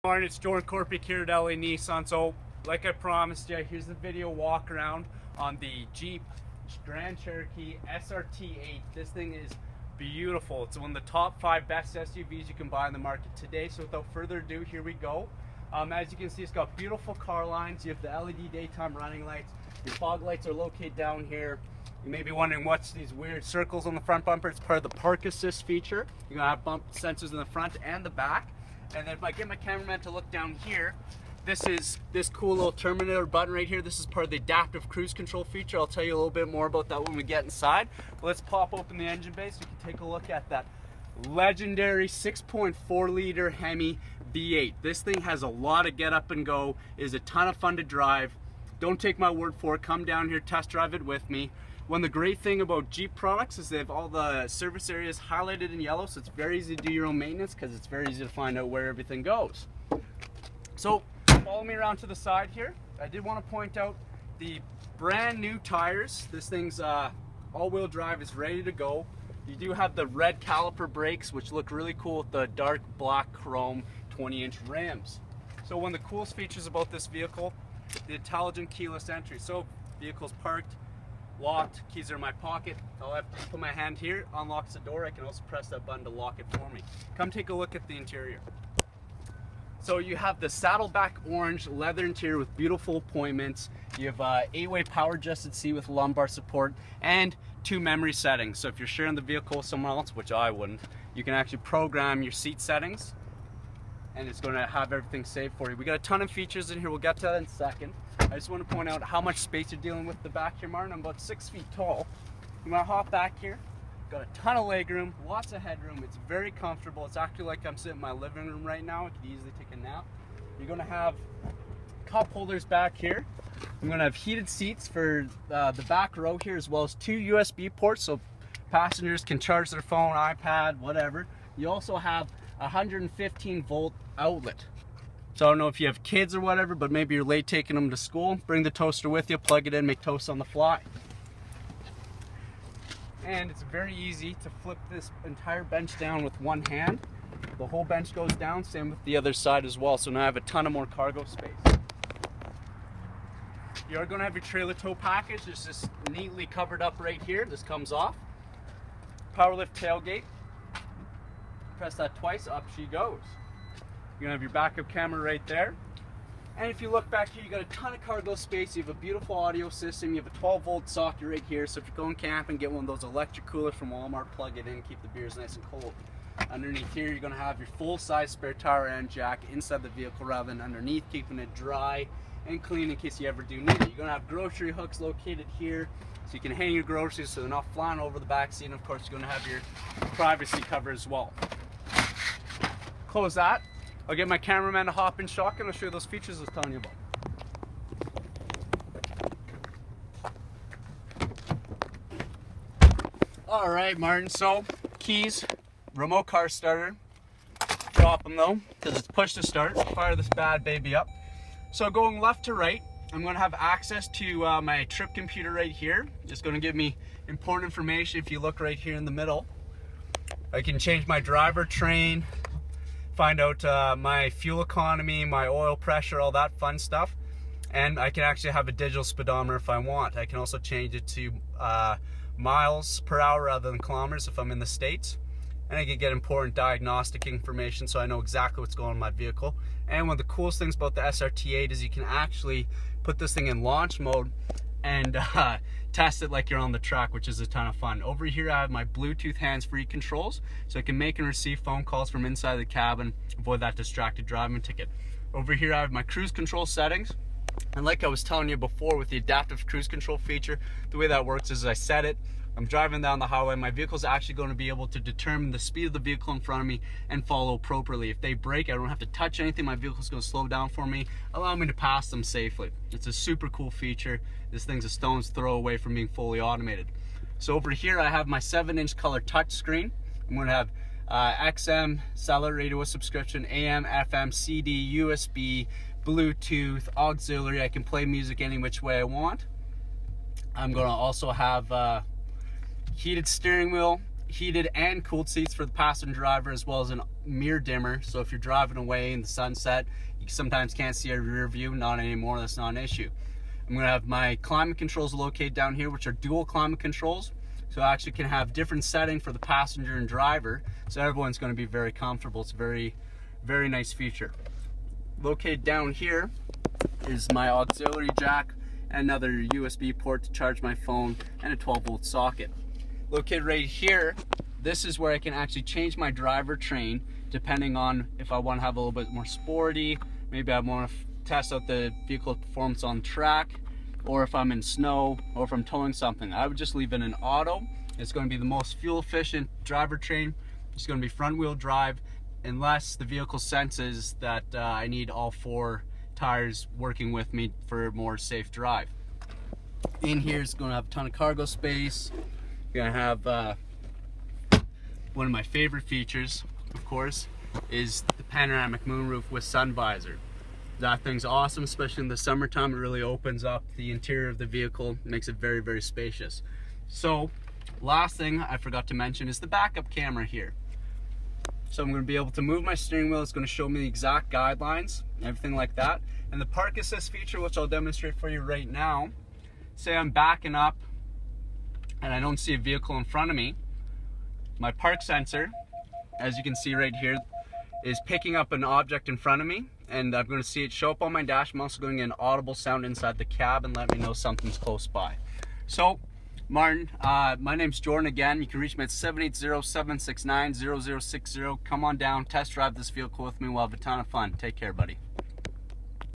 Morning, it's Jordan Korpic here at LA Nissan. So, like I promised you, here's the video walk around on the Jeep Grand Cherokee SRT8. This thing is beautiful. It's one of the top 5 best SUVs you can buy in the market today. So without further ado, here we go. As you can see, it's got beautiful car lines. You have the LED daytime running lights. Your fog lights are located down here. You may be wondering what's these weird circles on the front bumper. It's part of the Park Assist feature. You're gonna have bump sensors in the front and the back. And then if I get my cameraman to look down here, this is this cool little Terminator button right here. This is part of the adaptive cruise control feature. I'll tell you a little bit more about that when we get inside. But let's pop open the engine bay so you can take a look at that legendary 6.4 liter Hemi V8. This thing has a lot of get up and go. It is a ton of fun to drive. Don't take my word for it. Come down here, test drive it with me. One of the great thing about Jeep products is they have all the service areas highlighted in yellow, so it's very easy to do your own maintenance because it's very easy to find out where everything goes. So follow me around to the side here. I did want to point out the brand new tires. This thing's all-wheel drive is ready to go. You do have the red caliper brakes, which look really cool with the dark black chrome 20-inch rims. So one of the coolest features about this vehicle, the intelligent keyless entry. So vehicle's parked, locked, keys are in my pocket. I'll have to put my hand here, unlocks the door. I can also press that button to lock it for me. Come take a look at the interior. So you have the saddleback orange leather interior with beautiful appointments. You have a 8-way power adjusted seat with lumbar support and 2 memory settings. So if you're sharing the vehicle with someone else, which I wouldn't, you can actually program your seat settings and it's going to have everything saved for you. We got a ton of features in here. We'll get to that in a second. I just want to point out how much space you're dealing with the back here, Martin. I'm about 6 feet tall. I'm going to hop back here. Got a ton of legroom, lots of headroom. It's very comfortable. It's actually like I'm sitting in my living room right now. I could easily take a nap. You're going to have cup holders back here. I'm going to have heated seats for the back row here, as well as 2 USB ports so passengers can charge their phone, iPad, whatever. You also have a 115 volt outlet. So I don't know if you have kids or whatever, but maybe you're late taking them to school. Bring the toaster with you, plug it in, make toast on the fly. And it's very easy to flip this entire bench down with one hand. The whole bench goes down, same with the other side as well. So now I have a ton of more cargo space. You are going to have your trailer tow package. It's just neatly covered up right here. This comes off. Power lift tailgate. Press that twice, up she goes. You're going to have your backup camera right there. And if you look back here, you got a ton of cargo space. You have a beautiful audio system. You have a 12-volt socket right here. So if you're going camping, get one of those electric coolers from Walmart, plug it in, keep the beers nice and cold. Underneath here, you're going to have your full-size spare tire and jack inside the vehicle rather than underneath, keeping it dry and clean in case you ever do need it. You're going to have grocery hooks located here so you can hang your groceries so they're not flying over the back seat. And of course, you're going to have your privacy cover as well. Close that. I'll get my cameraman to hop in shotgun. I'll show you those features I was telling you about. All right, Martin, so keys, remote car starter. Drop them though, because it's push to start. Fire this bad baby up. So going left to right, I'm gonna have access to my trip computer right here. It's gonna give me important information. If you look right here in the middle, I can change my driver train, find out my fuel economy, my oil pressure, all that fun stuff. And I can actually have a digital speedometer if I want. I can also change it to miles per hour rather than kilometers if I'm in the States. And I can get important diagnostic information so I know exactly what's going on in my vehicle. And one of the coolest things about the SRT8 is you can actually put this thing in launch mode and test it like you're on the track, which is a ton of fun. Over here I have my Bluetooth hands-free controls, so I can make and receive phone calls from inside the cabin, avoid that distracted driving ticket. Over here I have my cruise control settings, and like I was telling you before with the adaptive cruise control feature, the way that works is I set it, I'm driving down the highway, my vehicle's actually going to be able to determine the speed of the vehicle in front of me and follow appropriately. If they brake, I don't have to touch anything, my vehicle's going to slow down for me, allow me to pass them safely. It's a super cool feature. This thing's a stone's throw away from being fully automated. So over here I have my 7-inch color touch screen. I'm going to have XM, satellite radio with subscription, AM, FM, CD, USB, Bluetooth, auxiliary. I can play music any which way I want. I'm going to also have heated steering wheel, heated and cooled seats for the passenger driver, as well as an mirror dimmer, so if you're driving away in the sunset, you sometimes can't see a rear view. Not anymore, that's not an issue. I'm going to have my climate controls located down here, which are dual climate controls. So I actually can have different setting for the passenger and driver, so everyone's going to be very comfortable. It's a very, very nice feature. Located down here is my auxiliary jack, and another USB port to charge my phone, and a 12-volt socket. Located right here, this is where I can actually change my driver train depending on if I want to have a little bit more sporty, maybe I want to test out the vehicle performance on track, or if I'm in snow, or if I'm towing something. I would just leave it in auto. It's going to be the most fuel efficient driver train. It's going to be front wheel drive unless the vehicle senses that I need all 4 tires working with me for a more safe drive. In here is going to have a ton of cargo space. You're going to have one of my favorite features, of course, is the panoramic moonroof with sun visor. That thing's awesome, especially in the summertime. It really opens up the interior of the vehicle, makes it very, very spacious. So, last thing I forgot to mention is the backup camera here. So I'm going to be able to move my steering wheel. It's going to show me the exact guidelines, everything like that. And the park assist feature, which I'll demonstrate for you right now. Say I'm backing up and I don't see a vehicle in front of me. My park sensor, as you can see right here, is picking up an object in front of me, and I'm going to see it show up on my dash. I'm also going to get an audible sound inside the cab and let me know something's close by. So, Martin, my name's Jordan again. You can reach me at 780-769-0060. Come on down, test drive this vehicle with me. We'll have a ton of fun. Take care, buddy.